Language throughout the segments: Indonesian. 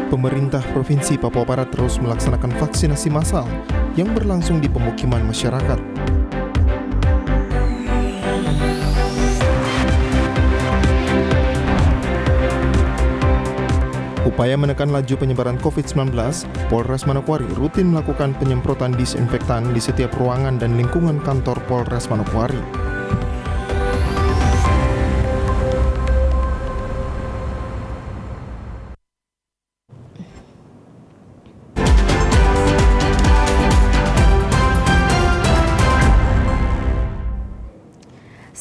Pemerintah Provinsi Papua Barat terus melaksanakan vaksinasi massal yang berlangsung di pemukiman masyarakat. Upaya menekan laju penyebaran COVID-19, Polres Manokwari rutin melakukan penyemprotan disinfektan di setiap ruangan dan lingkungan kantor Polres Manokwari.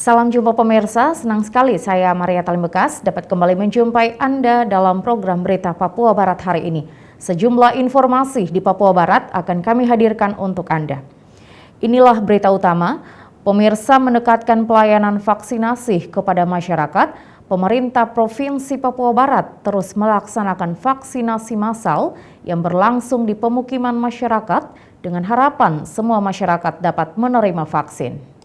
Salam jumpa pemirsa, senang sekali saya Maria Talimbekas dapat kembali menjumpai Anda dalam program Berita Papua Barat hari ini. Sejumlah informasi di Papua Barat akan kami hadirkan untuk Anda. Inilah berita utama, pemirsa mendekatkan pelayanan vaksinasi kepada masyarakat. Pemerintah Provinsi Papua Barat terus melaksanakan vaksinasi massal yang berlangsung di pemukiman masyarakat dengan harapan semua masyarakat dapat menerima vaksin.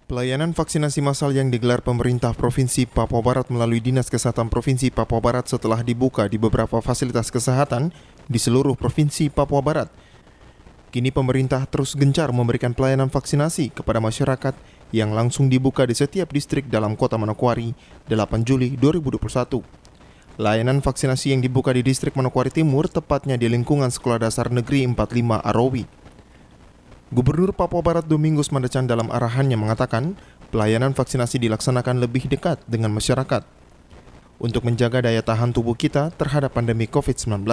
Pelayanan vaksinasi massal yang digelar pemerintah Provinsi Papua Barat melalui Dinas Kesehatan Provinsi Papua Barat setelah dibuka di beberapa fasilitas kesehatan di seluruh Provinsi Papua Barat. Kini pemerintah terus gencar memberikan pelayanan vaksinasi kepada masyarakat yang langsung dibuka di setiap distrik dalam Kota Manokwari 8 Juli 2021. Layanan vaksinasi yang dibuka di distrik Manokwari Timur tepatnya di lingkungan Sekolah Dasar Negeri 45 Arawi. Gubernur Papua Barat Domingus Mandacan dalam arahannya mengatakan pelayanan vaksinasi dilaksanakan lebih dekat dengan masyarakat untuk menjaga daya tahan tubuh kita terhadap pandemi COVID-19.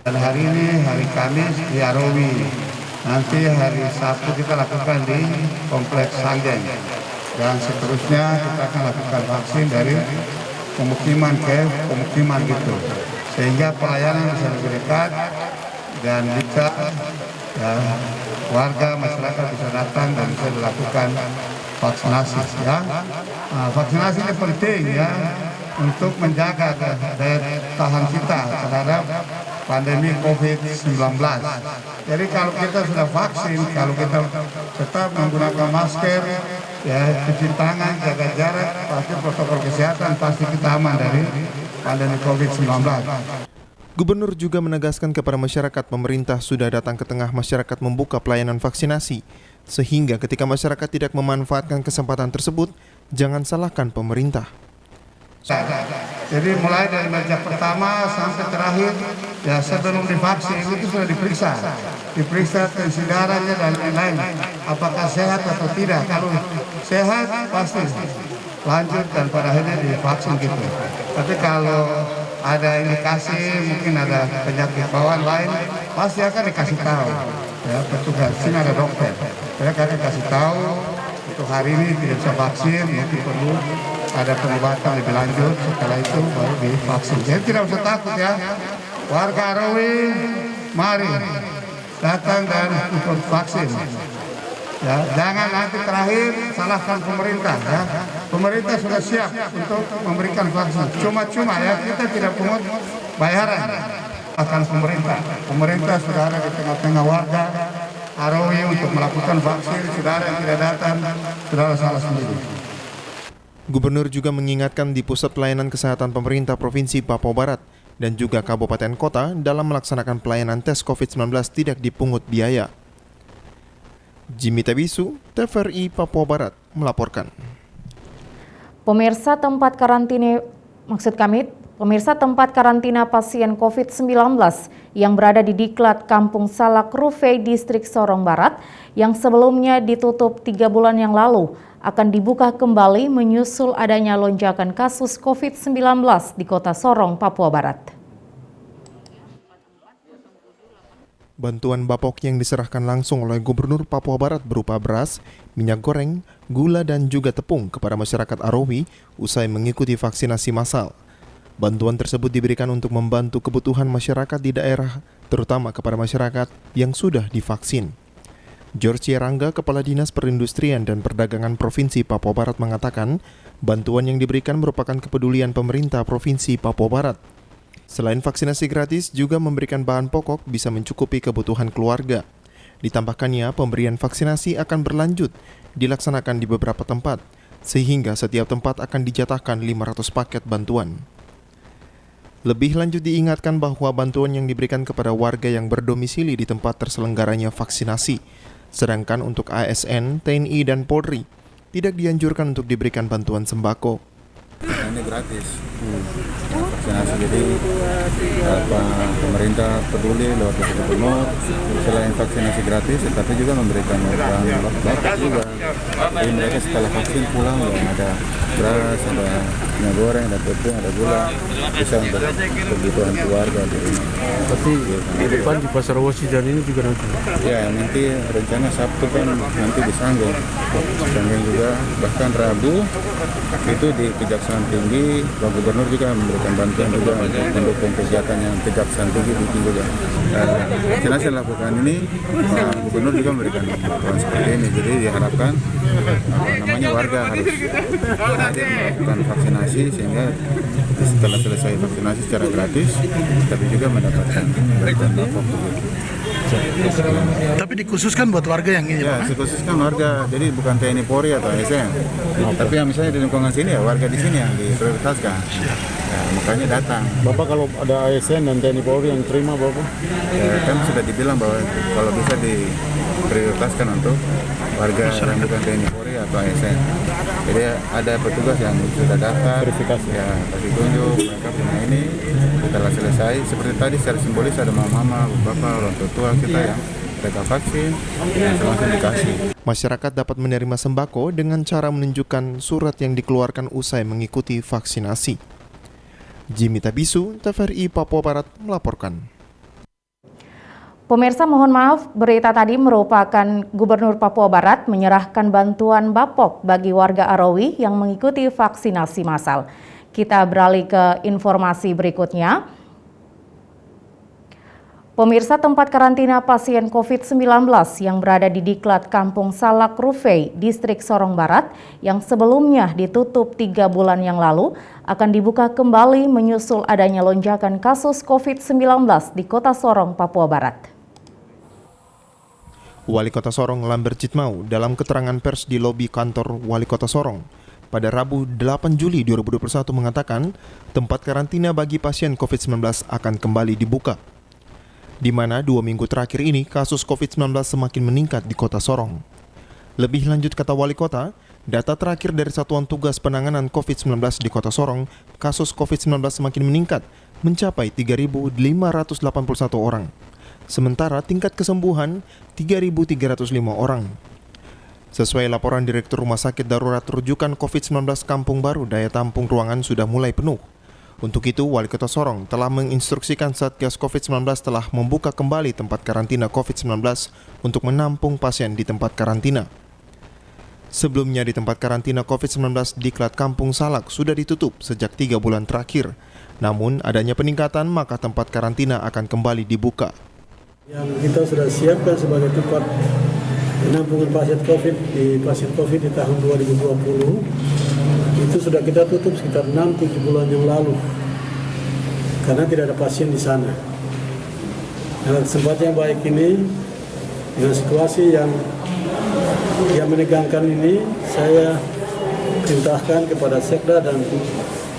Dan hari ini hari Kamis di Arawi, nanti hari Sabtu kita lakukan di Kompleks Sanggen, dan seterusnya kita akan lakukan vaksin dari pemukiman ke pemukiman gitu, sehingga pelayanan bisa lebih dekat dan bisa warga masyarakat bisa datang dan bisa dilakukan vaksinasi ya. Vaksinasi ini penting ya untuk menjaga daya tahan kita terhadap pandemi COVID-19. Jadi kalau kita sudah vaksin, kalau kita tetap menggunakan masker, ya cuci tangan, jaga jarak, pasti protokol kesehatan pasti kita aman dari pandemi COVID-19. Gubernur juga menegaskan kepada masyarakat pemerintah sudah datang ke tengah masyarakat membuka pelayanan vaksinasi, sehingga ketika masyarakat tidak memanfaatkan kesempatan tersebut, jangan salahkan pemerintah. Jadi mulai dari meja pertama sampai terakhir, ya sebelum divaksin itu sudah diperiksa tensi darahnya dan lain-lain, apakah sehat atau tidak. Kalau sehat pasti lanjut dan pada akhirnya divaksin gitu. Tapi kalau ada indikasi mungkin ada penyakit bawaan lain, pasti akan dikasih tahu. Ya, petugas sini ada dokter. Mereka akan kasih tahu untuk hari ini tidak bisa vaksin, mungkin perlu ada pengobatan lebih lanjut. Setelah itu baru divaksin. Jadi tidak usah takut ya. Warga Arawi, mari datang dan ikut vaksin. Ya, jangan nanti terakhir salahkan pemerintah ya. Pemerintah sudah siap untuk memberikan vaksin. Cuma-cuma ya, kita tidak pungut bayaran akan pemerintah. Pemerintah sudah ada di tengah-tengah warga Arawi untuk melakukan vaksin. Sudah ada yang tidak datang, sudah salah sendiri. Gubernur juga mengingatkan di Pusat Pelayanan Kesehatan Pemerintah Provinsi Papua Barat dan juga Kabupaten Kota dalam melaksanakan pelayanan tes COVID-19 tidak dipungut biaya. Jimmy Tabisu, TVRI Papua Barat melaporkan. Pemirsa tempat karantina pasien COVID-19 yang berada di Diklat Kampung Salak Rufai, Distrik Sorong Barat, yang sebelumnya ditutup 3 bulan yang lalu, akan dibuka kembali menyusul adanya lonjakan kasus COVID-19 di Kota Sorong, Papua Barat. Bantuan Bapok yang diserahkan langsung oleh Gubernur Papua Barat berupa beras, minyak goreng, gula dan juga tepung kepada masyarakat Arawi usai mengikuti vaksinasi massal. Bantuan tersebut diberikan untuk membantu kebutuhan masyarakat di daerah, terutama kepada masyarakat yang sudah divaksin. George Rangga, Kepala Dinas Perindustrian dan Perdagangan Provinsi Papua Barat mengatakan, bantuan yang diberikan merupakan kepedulian pemerintah Provinsi Papua Barat. Selain vaksinasi gratis, juga memberikan bahan pokok bisa mencukupi kebutuhan keluarga. Ditambahkannya, pemberian vaksinasi akan berlanjut, dilaksanakan di beberapa tempat, sehingga setiap tempat akan dijatahkan 500 paket bantuan. Lebih lanjut diingatkan bahwa bantuan yang diberikan kepada warga yang berdomisili di tempat terselenggaranya vaksinasi, sedangkan untuk ASN, TNI, dan Polri tidak dianjurkan untuk diberikan bantuan sembako. Ini gratis vaksinasi, jadi pemerintah peduli lewat gubernur selain vaksinasi gratis, tapi juga memberikan bahan baku juga. Jadi mereka setelah vaksin pulang ya ada beras, ada minyak goreng, ada tepung, ada gula, bisa untuk kebutuhan keluarga di rumah. Tapi di depan di Pasar Wasidan ini juga nanti. Ya nanti rencana Sabtu kan nanti di Sanggeng juga, bahkan Rabu itu di Kejaksaan Tinggi, Pak Gubernur juga memberikan bantuan juga untuk mendukung kegiatan yang Kejaksaan Tinggi bikin juga. Vaksinasi yang dilakukan ini, Pak Gubernur juga memberikan bantuan seperti ini. Jadi diharapkan namanya warga harus hadir melakukan vaksinasi sehingga setelah selesai vaksinasi secara gratis, tapi juga mendapatkan bantuan lapor. Tapi dikhususkan buat warga yang ini, ya, dikhususkan warga, jadi bukan TNI Polri atau ASN, tapi yang misalnya di lingkungan sini ya warga di sini yang diprioritaskan, ya, makanya datang. Bapak kalau ada ASN dan TNI Polri yang terima Bapak? Ya, kan sudah dibilang bahwa kalau bisa diprioritaskan untuk warga yang bukan TNI Polri atau ASN. Jadi ada petugas yang sudah daftar, verifikasi, ya kasih tunjuk mereka punya ini. Setelah selesai, seperti tadi secara simbolis ada mama, bapak, orang tua kita yang mereka vaksin, yang langsung dikasih. Masyarakat dapat menerima sembako dengan cara menunjukkan surat yang dikeluarkan usai mengikuti vaksinasi. Jimmy Tabisu, TVRI Papua Barat melaporkan. Pemirsa, mohon maaf, berita tadi merupakan Gubernur Papua Barat menyerahkan bantuan Bapok bagi warga Arawi yang mengikuti vaksinasi massal. Kita beralih ke informasi berikutnya. Pemirsa, tempat karantina pasien COVID-19 yang berada di Diklat Kampung Salak Rufei, Distrik Sorong Barat, yang sebelumnya ditutup 3 bulan yang lalu, akan dibuka kembali menyusul adanya lonjakan kasus COVID-19 di Kota Sorong, Papua Barat. Wali Kota Sorong Lambert Jitmau dalam keterangan pers di lobi kantor Wali Kota Sorong pada Rabu 8 Juli 2021 mengatakan tempat karantina bagi pasien COVID-19 akan kembali dibuka, di mana 2 minggu terakhir ini kasus COVID-19 semakin meningkat di Kota Sorong. Lebih lanjut kata Wali Kota, data terakhir dari Satuan Tugas Penanganan COVID-19 di Kota Sorong, kasus COVID-19 semakin meningkat mencapai 3.581 orang. Sementara tingkat kesembuhan 3.305 orang. Sesuai laporan Direktur Rumah Sakit Darurat Rujukan COVID-19 Kampung Baru, daya tampung ruangan sudah mulai penuh. Untuk itu, Wali Kota Sorong telah menginstruksikan Satgas COVID-19 telah membuka kembali tempat karantina COVID-19 untuk menampung pasien di tempat karantina. Sebelumnya di tempat karantina COVID-19 Diklat Kampung Salak sudah ditutup sejak 3 bulan terakhir. Namun adanya peningkatan maka tempat karantina akan kembali dibuka. Yang kita sudah siapkan sebagai tempat penampungan pasien COVID di tahun 2020 itu sudah kita tutup sekitar 6-7 bulan yang lalu karena tidak ada pasien di sana. Dalam kesempatan yang baik ini, dengan situasi yang menegangkan ini, saya perintahkan kepada Sekda dan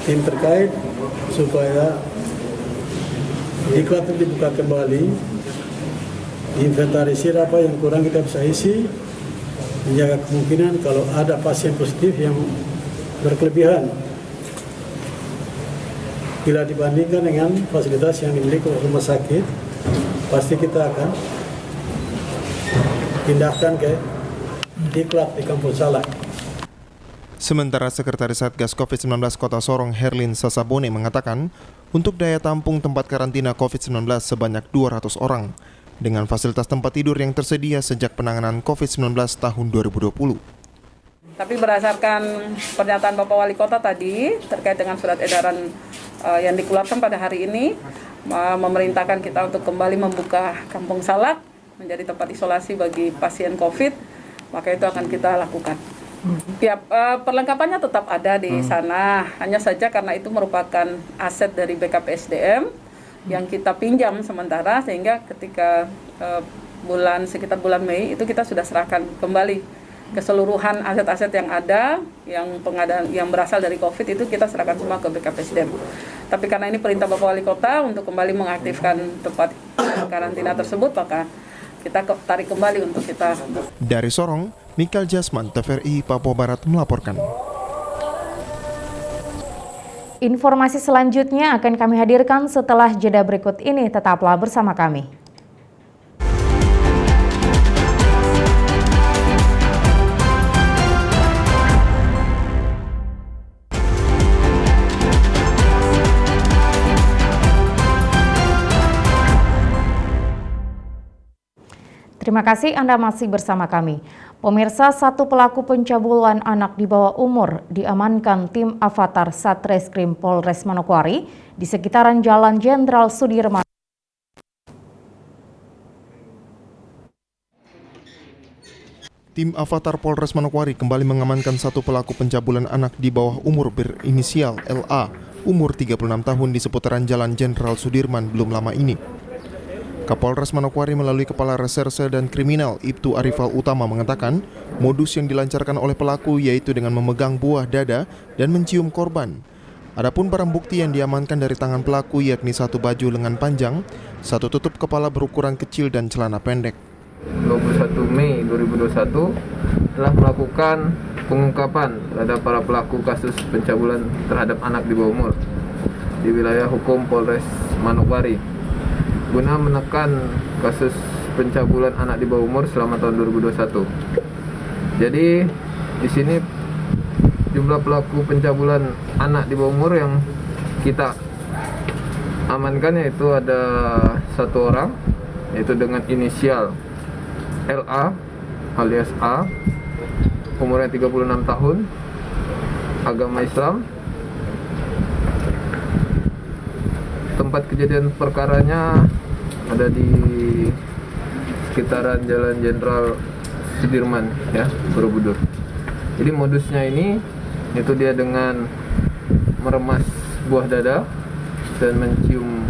tim terkait supaya Diklat dibuka kembali, inventarisir apa yang kurang kita bisa isi, menjaga kemungkinan kalau ada pasien positif yang berkelebihan bila dibandingkan dengan fasilitas yang dimiliki oleh rumah sakit, pasti kita akan pindahkan ke Diklat di Kampung Salak. Sementara Sekretaris Satgas COVID-19 Kota Sorong Herlin Sasabone mengatakan untuk daya tampung tempat karantina COVID-19 sebanyak 200 orang dengan fasilitas tempat tidur yang tersedia sejak penanganan COVID-19 tahun 2020. Tapi berdasarkan pernyataan Bapak Wali Kota tadi terkait dengan surat edaran yang dikeluarkan pada hari ini, memerintahkan kita untuk kembali membuka Kampung Salak menjadi tempat isolasi bagi pasien COVID, maka itu akan kita lakukan. Ya, perlengkapannya tetap ada di sana, hanya saja karena itu merupakan aset dari BKPSDM yang kita pinjam sementara, sehingga ketika sekitar bulan Mei itu kita sudah serahkan kembali keseluruhan aset-aset yang ada, yang pengadaan yang berasal dari COVID itu kita serahkan semua ke BKPSDM. Tapi karena ini perintah Bapak Wali Kota untuk kembali mengaktifkan tempat karantina tersebut, maka kita tarik kembali untuk kita. Dari Sorong, Mikael Jasman, TVRI Papua Barat melaporkan. Informasi selanjutnya akan kami hadirkan setelah jeda berikut ini. Tetaplah bersama kami. Terima kasih Anda masih bersama kami. Pemirsa, satu pelaku pencabulan anak di bawah umur diamankan tim Avatar Satreskrim Polres Manokwari di sekitaran Jalan Jenderal Sudirman. Tim Avatar Polres Manokwari kembali mengamankan satu pelaku pencabulan anak di bawah umur berinisial LA, umur 36 tahun di seputaran Jalan Jenderal Sudirman belum lama ini. Kapolres Manokwari melalui Kepala Reserse dan Kriminal Ibtu Arifal Utama mengatakan modus yang dilancarkan oleh pelaku yaitu dengan memegang buah dada dan mencium korban. Adapun barang bukti yang diamankan dari tangan pelaku yakni satu baju lengan panjang, satu tutup kepala berukuran kecil dan celana pendek. 21 Mei 2021 telah melakukan pengungkapan terhadap para pelaku kasus pencabulan terhadap anak di bawah umur di wilayah hukum Polres Manokwari guna menekan kasus pencabulan anak di bawah umur selama tahun 2021. Jadi di sini jumlah pelaku pencabulan anak di bawah umur yang kita amankan yaitu ada satu orang, yaitu dengan inisial LA alias A, umurnya 36 tahun, agama Islam. Tempat kejadian perkaranya ada di sekitaran Jalan Jenderal Sudirman, ya, Borobudur. Jadi modusnya ini itu dia dengan meremas buah dada dan mencium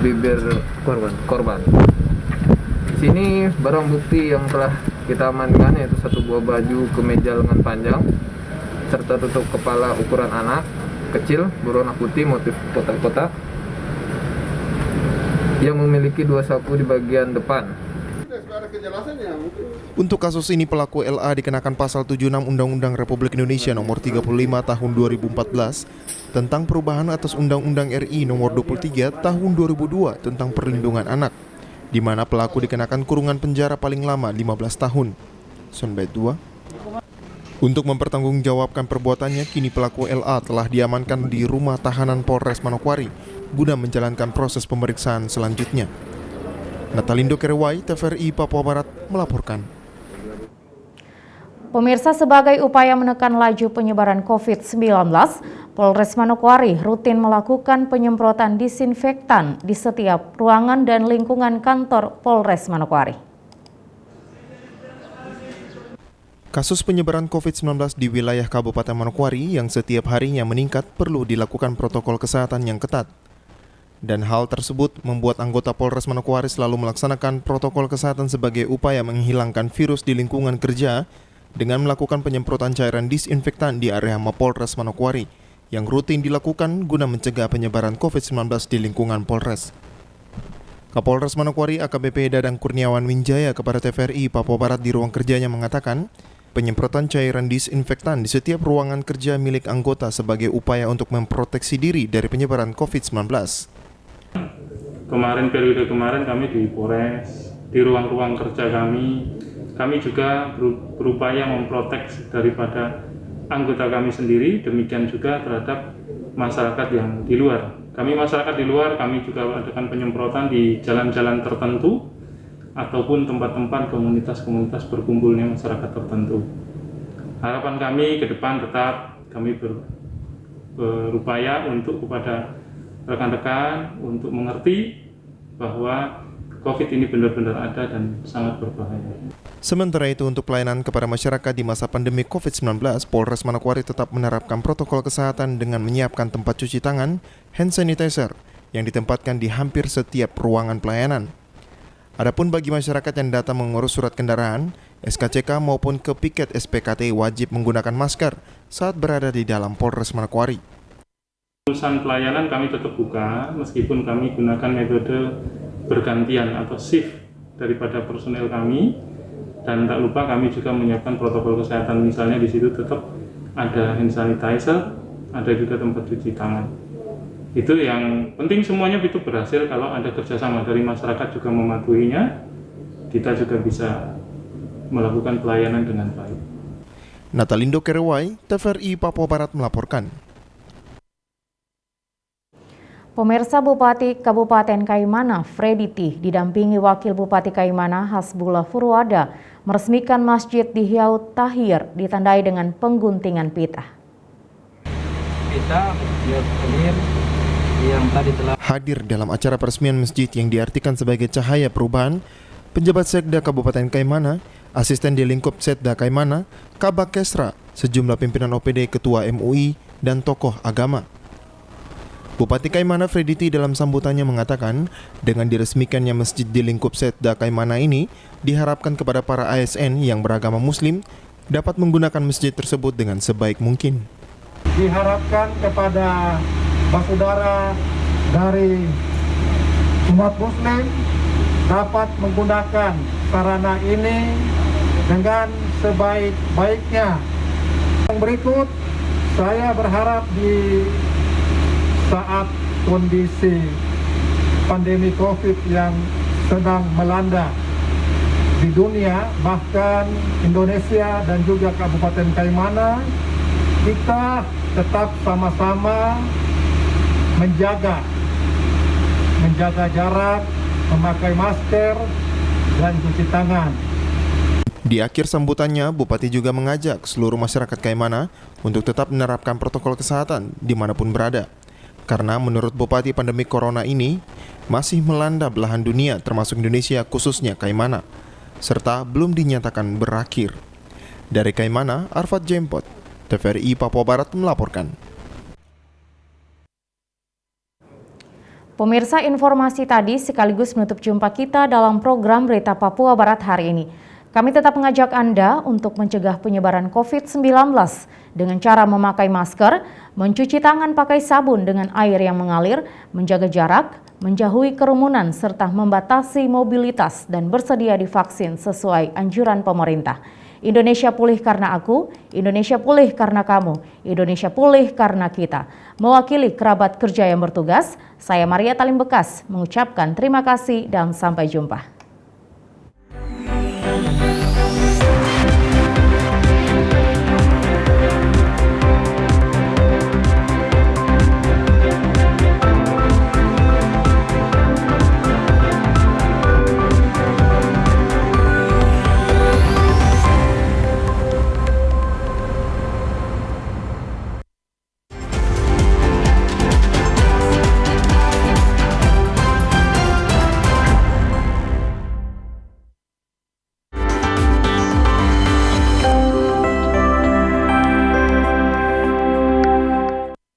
bibir korban. Di sini barang bukti yang telah kita amankan yaitu satu buah baju kemeja lengan panjang serta tutup kepala ukuran anak kecil berwarna putih motif kotak-kotak yang memiliki dua saku di bagian depan. Untuk kasus ini pelaku LA dikenakan pasal 76 Undang-Undang Republik Indonesia nomor 35 tahun 2014 tentang perubahan atas Undang-Undang RI nomor 23 tahun 2002 tentang perlindungan anak, di mana pelaku dikenakan kurungan penjara paling lama 15 tahun. Soundbite 2. Untuk mempertanggungjawabkan perbuatannya, kini pelaku LA telah diamankan di rumah tahanan Polres Manokwari guna menjalankan proses pemeriksaan selanjutnya. Natalindo Kerewai, TVRI Papua Barat melaporkan. Pemirsa, sebagai upaya menekan laju penyebaran COVID-19, Polres Manokwari rutin melakukan penyemprotan disinfektan di setiap ruangan dan lingkungan kantor Polres Manokwari. Kasus penyebaran COVID-19 di wilayah Kabupaten Manokwari yang setiap harinya meningkat perlu dilakukan protokol kesehatan yang ketat. Dan hal tersebut membuat anggota Polres Manokwari selalu melaksanakan protokol kesehatan sebagai upaya menghilangkan virus di lingkungan kerja dengan melakukan penyemprotan cairan disinfektan di area Mapolres Manokwari yang rutin dilakukan guna mencegah penyebaran COVID-19 di lingkungan Polres. Kapolres Manokwari AKBP Dadang Kurniawan Winjaya kepada TVRI Papua Barat di ruang kerjanya mengatakan, penyemprotan cairan disinfektan di setiap ruangan kerja milik anggota sebagai upaya untuk memproteksi diri dari penyebaran COVID-19. Periode kemarin kami di Polres, di ruang-ruang kerja kami juga berupaya memprotek daripada anggota kami sendiri, demikian juga terhadap masyarakat yang di luar. Masyarakat di luar, kami juga adakan penyemprotan di jalan-jalan tertentu ataupun tempat-tempat komunitas-komunitas berkumpulnya masyarakat tertentu. Harapan kami ke depan tetap kami berupaya untuk kepada rekan-rekan untuk mengerti bahwa COVID ini benar-benar ada dan sangat berbahaya. Sementara itu, untuk pelayanan kepada masyarakat di masa pandemi COVID-19, Polres Manokwari tetap menerapkan protokol kesehatan dengan menyiapkan tempat cuci tangan, hand sanitizer, yang ditempatkan di hampir setiap ruangan pelayanan. Adapun bagi masyarakat yang datang mengurus surat kendaraan, SKCK maupun ke piket SPKT wajib menggunakan masker saat berada di dalam Polres Manokwari. Urusan pelayanan kami tetap buka meskipun kami gunakan metode bergantian atau shift daripada personel kami, dan tak lupa kami juga menyiapkan protokol kesehatan, misalnya di situ tetap ada hand sanitizer, ada juga tempat cuci tangan. Itu yang penting, semuanya itu berhasil kalau ada kerjasama dari masyarakat juga mematuhinya, kita juga bisa melakukan pelayanan dengan baik. Natalindo Kerewai, TVRI Papua Barat melaporkan. Pemirsa, Bupati Kabupaten Kaimana, Freddy T, didampingi Wakil Bupati Kaimana, Hasbullah Furwada, meresmikan Masjid di Hiaut Tahir ditandai dengan pengguntingan pita. Pita Hiaut Tahir yang tadi telah hadir dalam acara peresmian masjid yang diartikan sebagai cahaya perubahan, penjabat Sekda Kabupaten Kaimana, asisten di lingkup Setda Kaimana, Kabak Kesra, sejumlah pimpinan OPD, ketua MUI, dan tokoh agama. Bupati Kaimana Freddy T dalam sambutannya mengatakan, dengan diresmikannya masjid di lingkup Setda Kaimana ini, diharapkan kepada para ASN yang beragama Muslim dapat menggunakan masjid tersebut dengan sebaik mungkin. Diharapkan kepada saudara dari umat Muslim dapat menggunakan sarana ini dengan sebaik-baiknya. Yang berikut, saya berharap di saat kondisi pandemi COVID yang sedang melanda di dunia, bahkan Indonesia dan juga Kabupaten Kaimana, kita tetap sama-sama menjaga jarak, memakai masker, dan cuci tangan. Di akhir sambutannya, Bupati juga mengajak seluruh masyarakat Kaimana untuk tetap menerapkan protokol kesehatan dimanapun berada. Karena menurut Bupati, pandemi Corona ini masih melanda belahan dunia termasuk Indonesia, khususnya Kaimana, serta belum dinyatakan berakhir. Dari Kaimana, Arfad Jempot, TVRI Papua Barat melaporkan. Pemirsa, informasi tadi sekaligus menutup jumpa kita dalam program Berita Papua Barat hari ini. Kami tetap mengajak Anda untuk mencegah penyebaran COVID-19 dengan cara memakai masker, mencuci tangan pakai sabun dengan air yang mengalir, menjaga jarak, menjauhi kerumunan, serta membatasi mobilitas dan bersedia divaksin sesuai anjuran pemerintah. Indonesia pulih karena aku, Indonesia pulih karena kamu, Indonesia pulih karena kita. Mewakili kerabat kerja yang bertugas, saya Maria Talim Bekas mengucapkan terima kasih dan sampai jumpa.